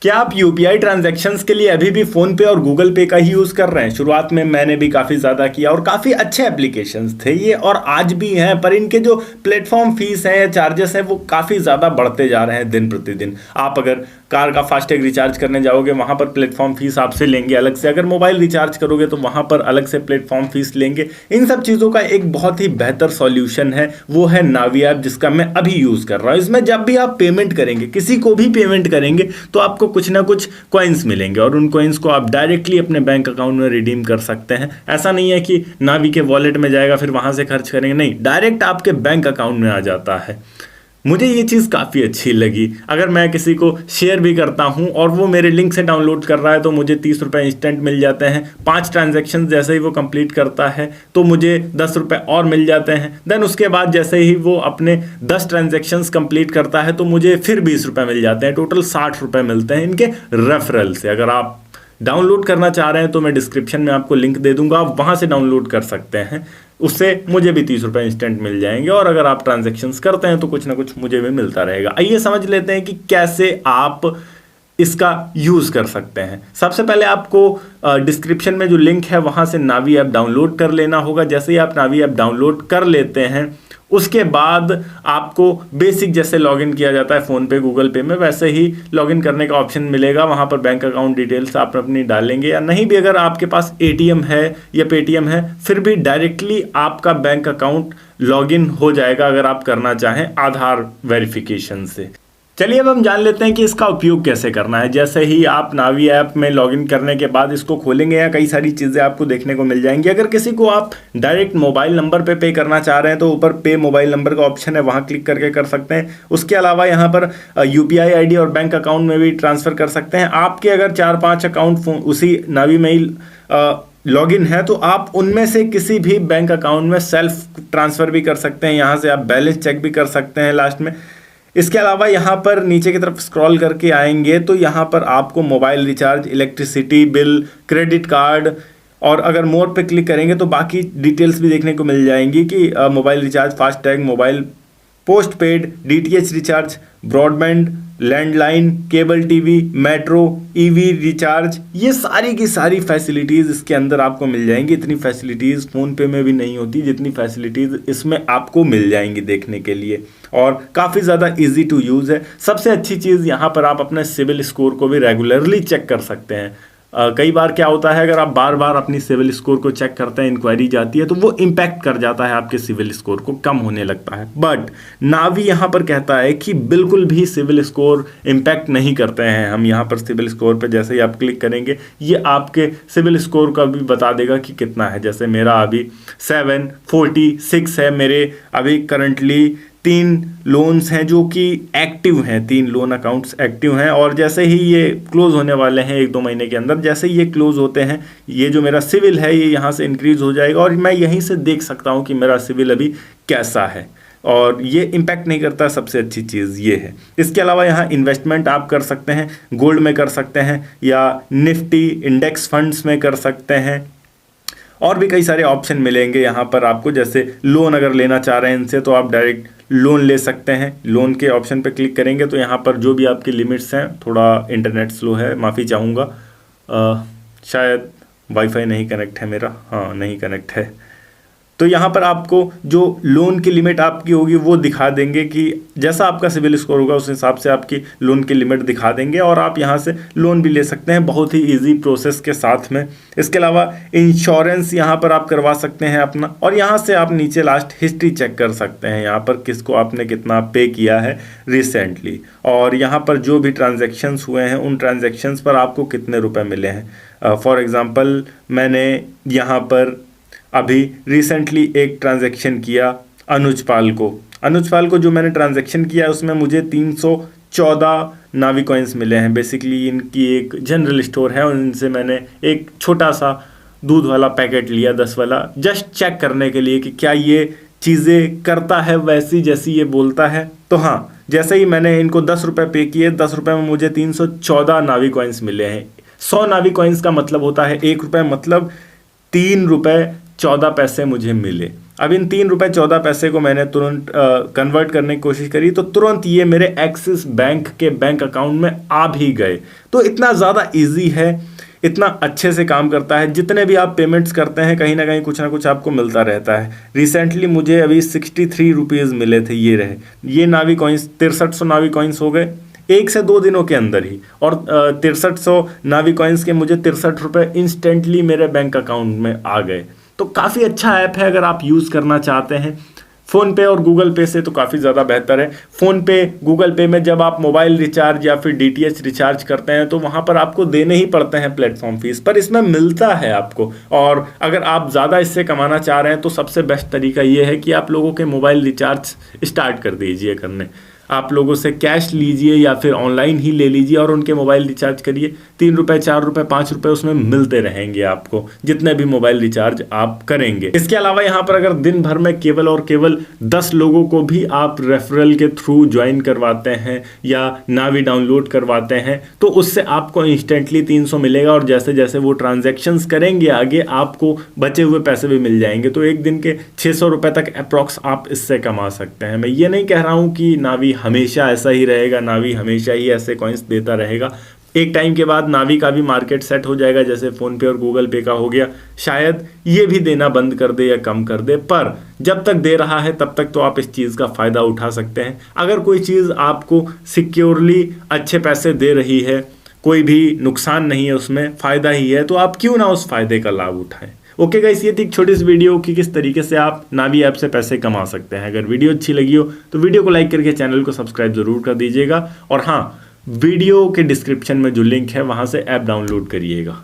क्या आप UPI transactions के लिए अभी भी फोन पे और गूगल पे का ही यूज कर रहे हैं? शुरुआत में मैंने भी काफी ज्यादा किया और काफी अच्छे एप्लीकेशंस थे ये, और आज भी हैं, पर इनके जो प्लेटफॉर्म फीस हैं या चार्जेस हैं वो काफी ज्यादा बढ़ते जा रहे हैं दिन प्रतिदिन। आप अगर कार का फास्टैग रिचार्ज करने जाओगे वहां पर प्लेटफॉर्म फीस आपसे लेंगे अलग से, अगर मोबाइल रिचार्ज करोगे तो वहां पर अलग से प्लेटफॉर्म फीस लेंगे। इन सब चीज़ों का एक बहुत ही बेहतर सॉल्यूशन है, वो है नावी ऐप, जिसका मैं अभी यूज़ कर रहा हूँ। इसमें जब भी आप पेमेंट करेंगे, किसी को भी पेमेंट करेंगे, तो आपको कुछ ना कुछ कॉइन्स मिलेंगे और उन कॉइन्स को आप डायरेक्टली अपने बैंक अकाउंट में रिडीम कर सकते हैं। ऐसा नहीं है कि नावी के वॉलेट में जाएगा फिर वहां से खर्च करेंगे, नहीं, डायरेक्ट आपके बैंक अकाउंट में आ जाता है। मुझे ये चीज़ काफ़ी अच्छी लगी। अगर मैं किसी को शेयर भी करता हूँ और वो मेरे लिंक से डाउनलोड कर रहा है तो मुझे 30 रुपये इंस्टेंट मिल जाते हैं। 5 ट्रांजैक्शन जैसे ही वो कंप्लीट करता है तो मुझे 10 रुपये और मिल जाते हैं। देन उसके बाद जैसे ही वो अपने 10 ट्रांजैक्शंस कंप्लीट करता है तो मुझे फिर 20 रुपये मिल जाते हैं। टोटल 60 रुपये मिलते हैं इनके रेफरल से। अगर आप डाउनलोड करना चाह रहे हैं तो मैं डिस्क्रिप्शन में आपको लिंक दे दूंगा, आप वहाँ से डाउनलोड कर सकते हैं। उससे मुझे भी 30 रुपये इंस्टेंट मिल जाएंगे और अगर आप ट्रांजैक्शंस करते हैं तो कुछ ना कुछ मुझे भी मिलता रहेगा। आइए समझ लेते हैं कि कैसे आप इसका यूज़ कर सकते हैं। सबसे पहले आपको डिस्क्रिप्शन में जो लिंक है वहाँ से नावी ऐप डाउनलोड कर लेना होगा। जैसे ही आप नावी ऐप डाउनलोड कर लेते हैं उसके बाद आपको बेसिक जैसे लॉगिन किया जाता है फ़ोन पे गूगल पे में, वैसे ही लॉगिन करने का ऑप्शन मिलेगा। वहाँ पर बैंक अकाउंट डिटेल्स आप अपनी डालेंगे, या नहीं भी अगर आपके पास एटीएम है या पेटीएम है फिर भी डायरेक्टली आपका बैंक अकाउंट लॉगिन हो जाएगा अगर आप करना चाहें आधार वेरिफिकेशन से। चलिए अब हम जान लेते हैं कि इसका उपयोग कैसे करना है। जैसे ही आप नावी ऐप में लॉगिन करने के बाद इसको खोलेंगे या कई सारी चीज़ें आपको देखने को मिल जाएंगी। अगर किसी को आप डायरेक्ट मोबाइल नंबर पे करना चाह रहे हैं तो ऊपर पे मोबाइल नंबर का ऑप्शन है, वहाँ क्लिक करके कर सकते हैं। उसके अलावा यहाँ पर यूपीआई आईडी और बैंक अकाउंट में भी ट्रांसफ़र कर सकते हैं। आपके अगर 4-5 अकाउंट उसी नावी में ही लॉगिन है तो आप उनमें से किसी भी बैंक अकाउंट में सेल्फ ट्रांसफ़र भी कर सकते हैं। यहाँ से आप बैलेंस चेक भी कर सकते हैं लास्ट में। इसके अलावा यहाँ पर नीचे की तरफ स्क्रॉल करके आएंगे तो यहाँ पर आपको mobile recharge, electricity bill, credit card, और अगर मोर पे क्लिक करेंगे तो बाकी डिटेल्स भी देखने को मिल जाएंगी कि mobile recharge, FASTag, mobile post paid, DTH recharge, broadband, landline, cable TV, metro, EV recharge, ये सारी की सारी फैसिलिटीज़ इसके अंदर आपको मिल जाएंगी। इतनी फैसिलिटीज़ फ़ोन पे में भी नहीं होती जितनी फैसिलिटीज़ इसमें आपको मिल जाएंगी देखने के लिए, और काफ़ी ज़्यादा इजी टू यूज़ है। सबसे अच्छी चीज़ यहाँ पर आप अपने सिविल स्कोर को भी रेगुलरली चेक कर सकते हैं। कई बार क्या होता है, अगर आप बार बार अपनी सिविल स्कोर को चेक करते हैं, इंक्वायरी जाती है तो वो इम्पैक्ट कर जाता है, आपके सिविल स्कोर को कम होने लगता है। बट नावी यहाँ पर कहता है कि बिल्कुल भी सिविल स्कोर इम्पैक्ट नहीं करते हैं हम। यहाँ पर सिविल स्कोर पे जैसे ही आप क्लिक करेंगे ये आपके सिविल स्कोर का भी बता देगा कि कितना है। जैसे मेरा अभी 746 है, मेरे अभी करंटली 3 लोन्स हैं जो कि एक्टिव हैं, 3 लोन अकाउंट्स एक्टिव हैं, और जैसे ही ये क्लोज होने वाले हैं 1-2 महीने के अंदर, जैसे ही ये क्लोज होते हैं ये जो मेरा सिविल है ये यहाँ से इंक्रीज हो जाएगा और मैं यहीं से देख सकता हूँ कि मेरा सिविल अभी कैसा है, और ये इम्पैक्ट नहीं करता। सबसे अच्छी चीज़ ये है। इसके अलावा यहाँ इन्वेस्टमेंट आप कर सकते हैं, गोल्ड में कर सकते हैं या निफ्टी इंडेक्स फंड्स में कर सकते हैं, और भी कई सारे ऑप्शन मिलेंगे यहाँ पर आपको। जैसे लोन अगर लेना चाह रहे हैं इनसे तो आप डायरेक्ट लोन ले सकते हैं। लोन के ऑप्शन पे क्लिक करेंगे तो यहाँ पर जो भी आपकी लिमिट्स हैं, थोड़ा इंटरनेट स्लो है, माफ़ी चाहूँगा, शायद वाईफाई नहीं कनेक्ट है मेरा, हाँ नहीं कनेक्ट है। तो यहाँ पर आपको जो लोन की लिमिट आपकी होगी वो दिखा देंगे कि जैसा आपका सिविल स्कोर होगा उस हिसाब से आपकी लोन की लिमिट दिखा देंगे, और आप यहाँ से लोन भी ले सकते हैं बहुत ही इजी प्रोसेस के साथ में। इसके अलावा इंश्योरेंस यहाँ पर आप करवा सकते हैं अपना, और यहाँ से आप नीचे लास्ट हिस्ट्री चेक कर सकते हैं, यहाँ पर किसको आपने कितना पे किया है रिसेंटली, और यहाँ पर जो भी ट्रांजेक्शन्स हुए हैं उन ट्रांजेक्शन्स पर आपको कितने रुपये मिले हैं। फॉर एग्ज़ाम्पल मैंने यहाँ पर अभी रिसेंटली एक ट्रांजैक्शन किया अनुज पाल को जो मैंने ट्रांजैक्शन किया है उसमें मुझे 314 नावी कॉइन्स मिले हैं। बेसिकली इनकी एक जनरल स्टोर है और इनसे मैंने एक छोटा सा दूध वाला पैकेट लिया 10 वाला, जस्ट चेक करने के लिए कि क्या ये चीज़ें करता है वैसी जैसी ये बोलता है। तो हाँ, जैसे ही मैंने इनको 10 रुपये पे किए, 10 रुपये में मुझे 314 नावी कॉइन्स मिले हैं। 100 नावी कॉइन्स का मतलब होता है 1 रुपये, मतलब 3 रुपये 14 पैसे मुझे मिले। अब इन 3 रुपये 14 पैसे को मैंने तुरंत कन्वर्ट करने की कोशिश करी तो तुरंत ये मेरे एक्सिस बैंक के बैंक अकाउंट में आ भी गए। तो इतना ज़्यादा इजी है, इतना अच्छे से काम करता है। जितने भी आप पेमेंट्स करते हैं कहीं ना कुछ आपको मिलता रहता है। रिसेंटली मुझे अभी 63 रुपीज़ मिले थे, ये रहे ये नावी कॉइन्स। 6300 नावी कॉइन्स हो गए 1 से 2 दिनों के अंदर ही, और 6300 नावी कॉइन्स के मुझे 63 रुपये इंस्टेंटली मेरे बैंक अकाउंट में आ गए। तो काफ़ी अच्छा ऐप है अगर आप यूज़ करना चाहते हैं। फ़ोन पे और गूगल पे से तो काफ़ी ज़्यादा बेहतर है। फ़ोन पे गूगल पे में जब आप मोबाइल रिचार्ज या फिर डीटीएच रिचार्ज करते हैं तो वहाँ पर आपको देने ही पड़ते हैं प्लेटफॉर्म फीस, पर इसमें मिलता है आपको। और अगर आप ज़्यादा इससे कमाना चाह रहे हैं तो सबसे बेस्ट तरीका ये है कि आप लोगों के मोबाइल रिचार्ज स्टार्ट कर दीजिए करने। आप लोगों से कैश लीजिए या फिर ऑनलाइन ही ले लीजिए और उनके मोबाइल रिचार्ज करिए। 3 रुपये 4 रुपये 5 रुपये उसमें मिलते रहेंगे आपको जितने भी मोबाइल रिचार्ज आप करेंगे। इसके अलावा यहाँ पर अगर दिन भर में केवल और केवल 10 लोगों को भी आप रेफरल के थ्रू ज्वाइन करवाते हैं या नावी डाउनलोड करवाते हैं तो उससे आपको इंस्टेंटली 300 मिलेगा, और जैसे जैसे वो ट्रांजेक्शन्स करेंगे आगे आपको बचे हुए पैसे भी मिल जाएंगे। तो एक दिन के 600 रुपये तक अप्रॉक्स आप इससे कमा सकते हैं। मैं ये नहीं कह रहा हूँ कि नावी हमेशा ऐसा ही रहेगा, नावी हमेशा ही ऐसे कॉइन्स देता रहेगा। एक टाइम के बाद नावी का भी मार्केट सेट हो जाएगा, जैसे फ़ोन पे और गूगल पे का हो गया। शायद ये भी देना बंद कर दे या कम कर दे, पर जब तक दे रहा है तब तक तो आप इस चीज़ का फ़ायदा उठा सकते हैं। अगर कोई चीज़ आपको सिक्योरली अच्छे पैसे दे रही है, कोई भी नुकसान नहीं है उसमें, फ़ायदा ही है, तो आप क्यों ना उस फ़ायदे का लाभ उठाएं। ओके गाइस, ये थी एक छोटी सी वीडियो कि किस तरीके से आप नावी ऐप से पैसे कमा सकते हैं। अगर वीडियो अच्छी लगी हो तो वीडियो को लाइक करके चैनल को सब्सक्राइब जरूर कर दीजिएगा, और हाँ, वीडियो के डिस्क्रिप्शन में जो लिंक है वहाँ से ऐप डाउनलोड करिएगा।